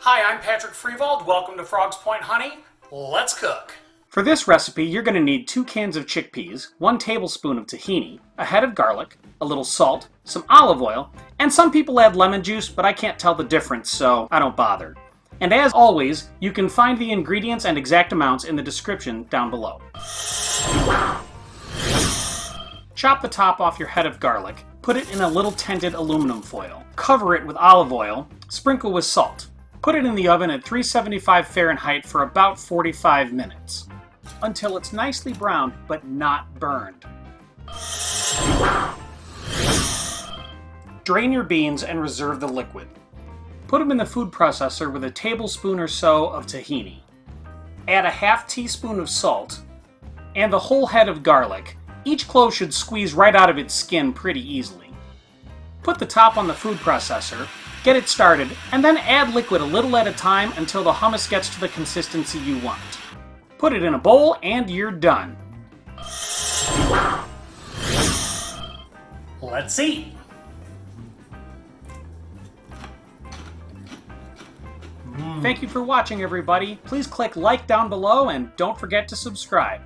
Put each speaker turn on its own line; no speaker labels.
Hi, I'm Patrick Freevold. Welcome to Frogs Point Honey. Let's cook.
For this recipe, you're going to need 2 cans of chickpeas, 1 tablespoon of tahini, a head of garlic, a little salt, some olive oil, and some people add lemon juice, but I can't tell the difference, so I don't bother. And as always, you can find the ingredients and exact amounts in the description down below. Chop the top off your head of garlic, put it in a little tinted aluminum foil, cover it with olive oil, sprinkle with salt. Put it in the oven at 375 Fahrenheit for about 45 minutes, until it's nicely browned but not burned. Drain your beans and reserve the liquid. Put them in the food processor with a tablespoon or so of tahini. Add a half teaspoon of salt and the whole head of garlic. Each clove should squeeze right out of its skin pretty easily. Put the top on the food processor, get it started, and then add liquid a little at a time until the hummus gets to the consistency you want. Put it in a bowl and you're done.
Let's eat.
Thank you for watching, everybody. Please click like down below and don't forget to subscribe.